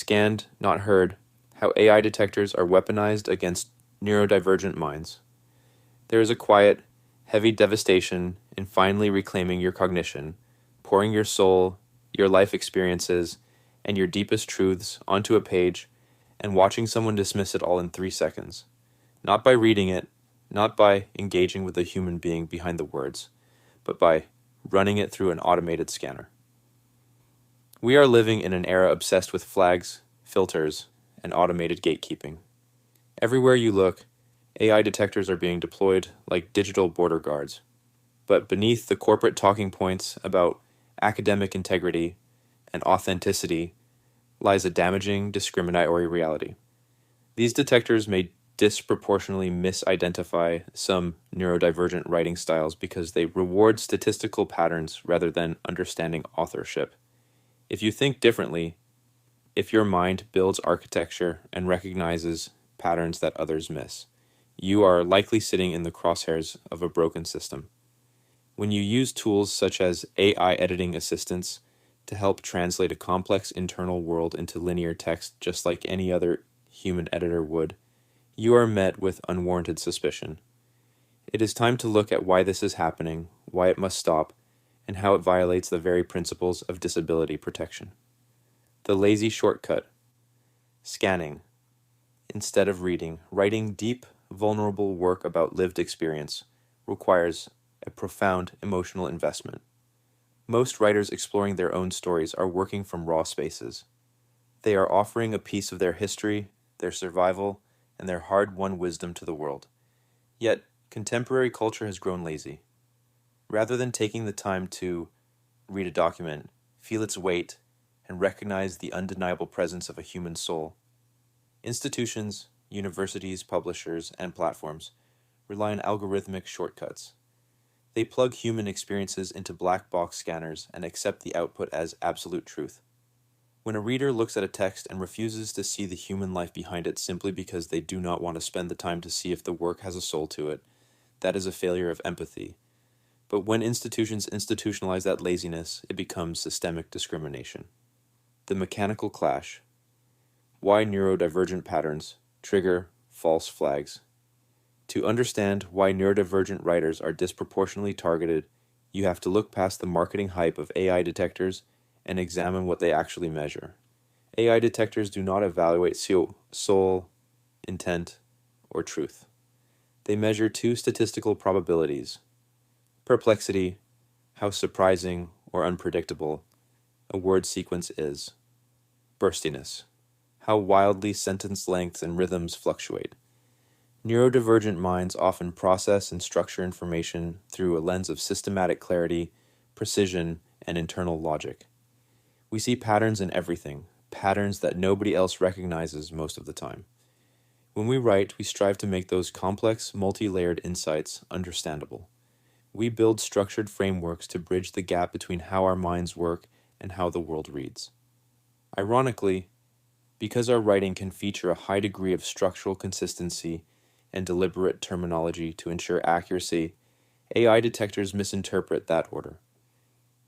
Scanned, Not Heard, How AI Detectors Are Weaponized Against Neurodivergent Minds. There is a quiet, heavy devastation in finally reclaiming your cognition, pouring your soul, your life experiences, and your deepest truths onto a page, and watching someone dismiss it all in 3 seconds. Not by reading it, not by engaging with the human being behind the words, but by running it through an automated scanner. We are living in an era obsessed with flags, filters, and automated gatekeeping. Everywhere you look, AI detectors are being deployed like digital border guards. But beneath the corporate talking points about academic integrity and authenticity lies a damaging, discriminatory reality. These detectors may disproportionately misidentify some neurodivergent writing styles because they reward statistical patterns rather than understanding authorship. If you think differently, if your mind builds architecture and recognizes patterns that others miss, you are likely sitting in the crosshairs of a broken system. When you use tools such as AI editing assistants to help translate a complex internal world into linear text just like any other human editor would, you are met with unwarranted suspicion. It is time to look at why this is happening, why it must stop, and how it violates the very principles of disability protection. The lazy shortcut. Scanning. Instead of reading, writing deep, vulnerable work about lived experience requires a profound emotional investment. Most writers exploring their own stories are working from raw spaces. They are offering a piece of their history, their survival, and their hard-won wisdom to the world. Yet, contemporary culture has grown lazy. Rather than taking the time to read a document, feel its weight, and recognize the undeniable presence of a human soul, institutions, universities, publishers, and platforms rely on algorithmic shortcuts. They plug human experiences into black box scanners and accept the output as absolute truth. When a reader looks at a text and refuses to see the human life behind it simply because they do not want to spend the time to see if the work has a soul to it, that is a failure of empathy. But when institutions institutionalize that laziness, it becomes systemic discrimination. The mechanical clash. Why neurodivergent patterns trigger false flags. To understand why neurodivergent writers are disproportionately targeted, you have to look past the marketing hype of AI detectors and examine what they actually measure. AI detectors do not evaluate soul, intent, or truth. They measure 2 statistical probabilities: perplexity, how surprising or unpredictable a word sequence is; burstiness, how wildly sentence lengths and rhythms fluctuate. Neurodivergent minds often process and structure information through a lens of systematic clarity, precision, and internal logic. We see patterns in everything, patterns that nobody else recognizes most of the time. When we write, we strive to make those complex, multi-layered insights understandable. We build structured frameworks to bridge the gap between how our minds work and how the world reads. Ironically, because our writing can feature a high degree of structural consistency and deliberate terminology to ensure accuracy, AI detectors misinterpret that order.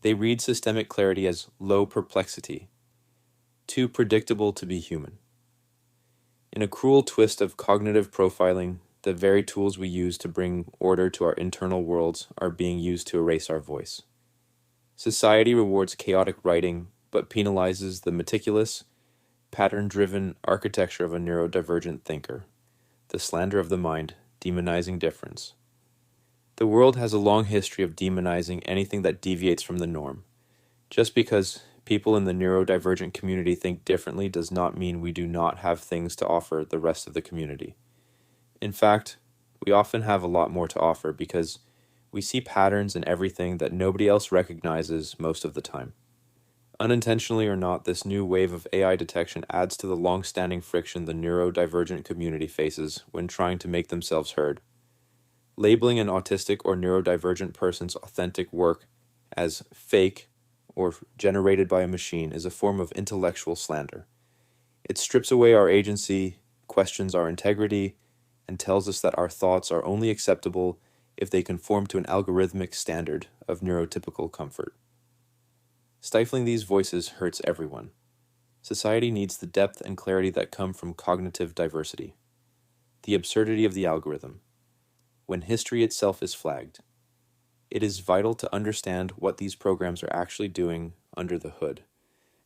They read systemic clarity as low perplexity, too predictable to be human. In a cruel twist of cognitive profiling, the very tools we use to bring order to our internal worlds are being used to erase our voice. Society rewards chaotic writing, but penalizes the meticulous, pattern-driven architecture of a neurodivergent thinker. The slander of the mind, demonizing difference. The world has a long history of demonizing anything that deviates from the norm. Just because people in the neurodivergent community think differently does not mean we do not have things to offer the rest of the community. In fact, we often have a lot more to offer because we see patterns in everything that nobody else recognizes most of the time. Unintentionally or not, this new wave of AI detection adds to the long-standing friction the neurodivergent community faces when trying to make themselves heard. Labeling an autistic or neurodivergent person's authentic work as fake or generated by a machine is a form of intellectual slander. It strips away our agency, questions our integrity, and tells us that our thoughts are only acceptable if they conform to an algorithmic standard of neurotypical comfort. Stifling these voices hurts everyone. Society needs the depth and clarity that come from cognitive diversity. The absurdity of the algorithm. When history itself is flagged. It is vital to understand what these programs are actually doing under the hood.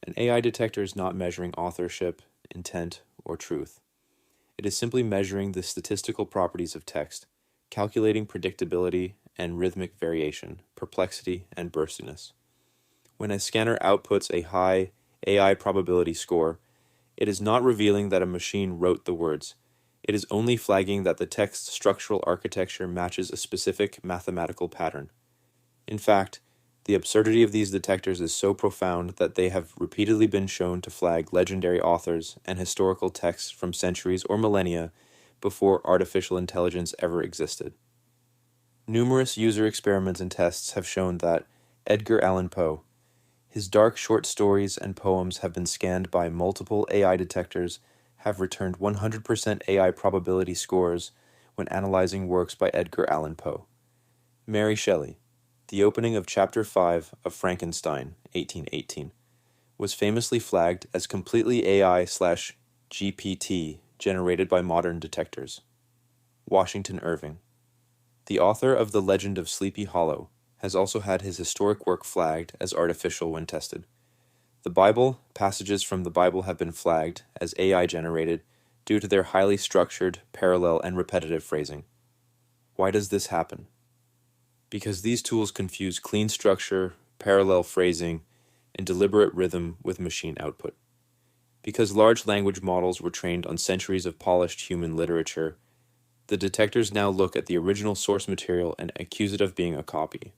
An AI detector is not measuring authorship, intent, or truth. It is simply measuring the statistical properties of text, calculating predictability and rhythmic variation, perplexity, and burstiness. When a scanner outputs a high AI probability score, it is not revealing that a machine wrote the words. It is only flagging that the text's structural architecture matches a specific mathematical pattern. In fact, the absurdity of these detectors is so profound that they have repeatedly been shown to flag legendary authors and historical texts from centuries or millennia before artificial intelligence ever existed. Numerous user experiments and tests have shown that Edgar Allan Poe, his dark short stories and poems have been scanned by multiple AI detectors, have returned 100% AI probability scores when analyzing works by Edgar Allan Poe. Mary Shelley, the opening of Chapter 5 of Frankenstein, 1818, was famously flagged as completely AI/GPT generated by modern detectors. Washington Irving, the author of The Legend of Sleepy Hollow, has also had his historic work flagged as artificial when tested. The Bible, passages from the Bible have been flagged as AI generated due to their highly structured, parallel, and repetitive phrasing. Why does this happen? Because these tools confuse clean structure, parallel phrasing, and deliberate rhythm with machine output. Because large language models were trained on centuries of polished human literature, the detectors now look at the original source material and accuse it of being a copy.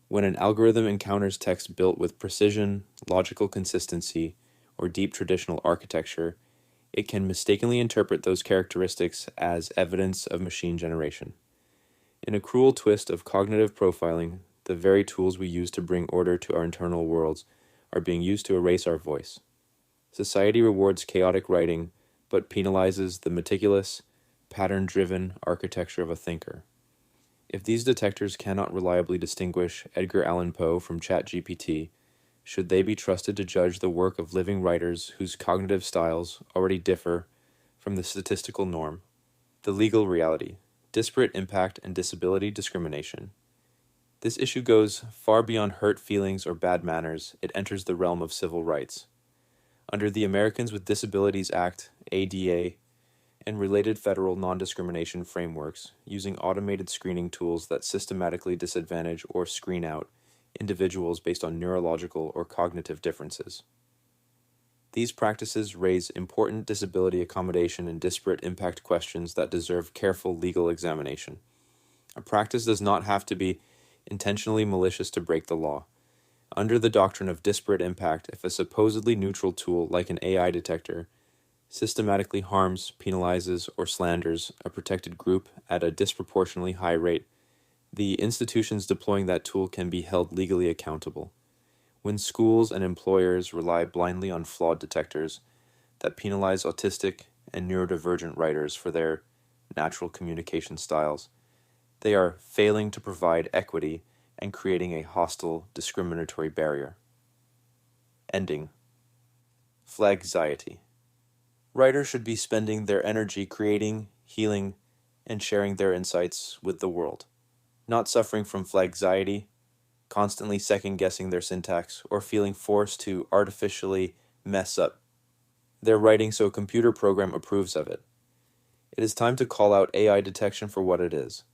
When an algorithm encounters text built with precision, logical consistency, or deep traditional architecture, it can mistakenly interpret those characteristics as evidence of machine generation. In a cruel twist of cognitive profiling, the very tools we use to bring order to our internal worlds are being used to erase our voice. Society rewards chaotic writing, but penalizes the meticulous, pattern-driven architecture of a thinker. If these detectors cannot reliably distinguish Edgar Allan Poe from ChatGPT, should they be trusted to judge the work of living writers whose cognitive styles already differ from the statistical norm? The legal reality, disparate impact, and disability discrimination. This issue goes far beyond hurt feelings or bad manners. It enters the realm of civil rights. Under the Americans with Disabilities Act, ADA, and related federal non-discrimination frameworks, using automated screening tools that systematically disadvantage or screen out individuals based on neurological or cognitive differences. These practices raise important disability accommodation and disparate impact questions that deserve careful legal examination. A practice does not have to be intentionally malicious to break the law. Under the doctrine of disparate impact, if a supposedly neutral tool like an AI detector systematically harms, penalizes, or slanders a protected group at a disproportionately high rate, the institutions deploying that tool can be held legally accountable. When schools and employers rely blindly on flawed detectors that penalize autistic and neurodivergent writers for their natural communication styles, they are failing to provide equity and creating a hostile, discriminatory barrier. Ending. Flagxiety. Writers should be spending their energy creating, healing, and sharing their insights with the world, not suffering from flagxiety, constantly second-guessing their syntax, or feeling forced to artificially mess up their writing so a computer program approves of it. It is time to call out AI detection for what it is,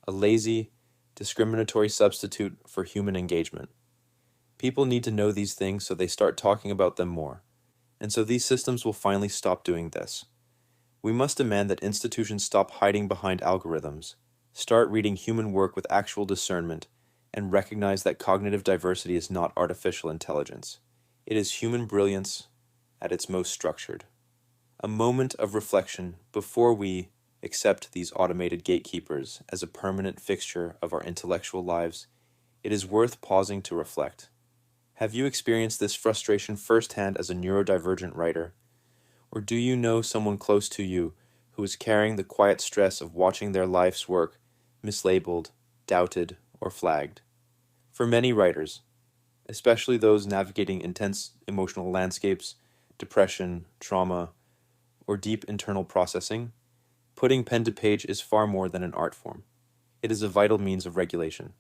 a lazy, discriminatory substitute for human engagement. People need to know these things so they start talking about them more. And so these systems will finally stop doing this. We must demand that institutions stop hiding behind algorithms, start reading human work with actual discernment, and recognize that cognitive diversity is not artificial intelligence. It is human brilliance at its most structured. A moment of reflection before we accept these automated gatekeepers as a permanent fixture of our intellectual lives. It is worth pausing to reflect. Have you experienced this frustration firsthand as a neurodivergent writer? Or do you know someone close to you who is carrying the quiet stress of watching their life's work mislabeled, doubted, or flagged? For many writers, especially those navigating intense emotional landscapes, depression, trauma, or deep internal processing, putting pen to page is far more than an art form. It is a vital means of regulation.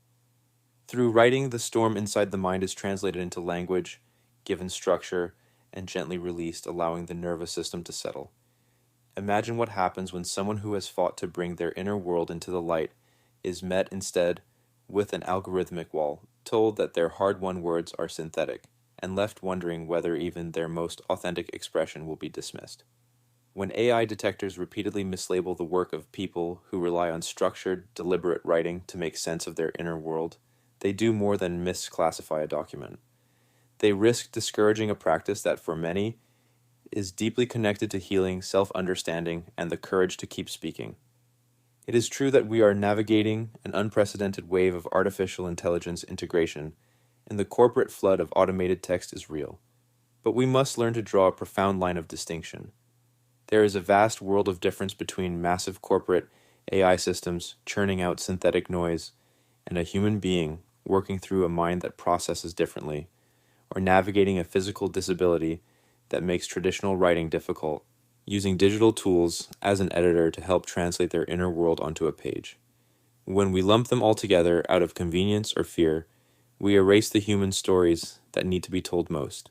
Through writing, the storm inside the mind is translated into language, given structure, and gently released, allowing the nervous system to settle. Imagine what happens when someone who has fought to bring their inner world into the light is met instead with an algorithmic wall, told that their hard-won words are synthetic, and left wondering whether even their most authentic expression will be dismissed. When AI detectors repeatedly mislabel the work of people who rely on structured, deliberate writing to make sense of their inner world, they do more than misclassify a document. They risk discouraging a practice that, for many, is deeply connected to healing, self-understanding, and the courage to keep speaking. It is true that we are navigating an unprecedented wave of artificial intelligence integration, and the corporate flood of automated text is real. But we must learn to draw a profound line of distinction. There is a vast world of difference between massive corporate AI systems churning out synthetic noise and a human being working through a mind that processes differently, or navigating a physical disability that makes traditional writing difficult, using digital tools as an editor to help translate their inner world onto a page. When we lump them all together out of convenience or fear, we erase the human stories that need to be told most.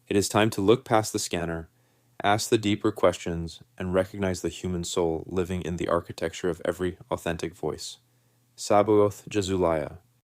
It is time to look past the scanner, ask the deeper questions, and recognize the human soul living in the architecture of every authentic voice. Sabaoth Jazulaya,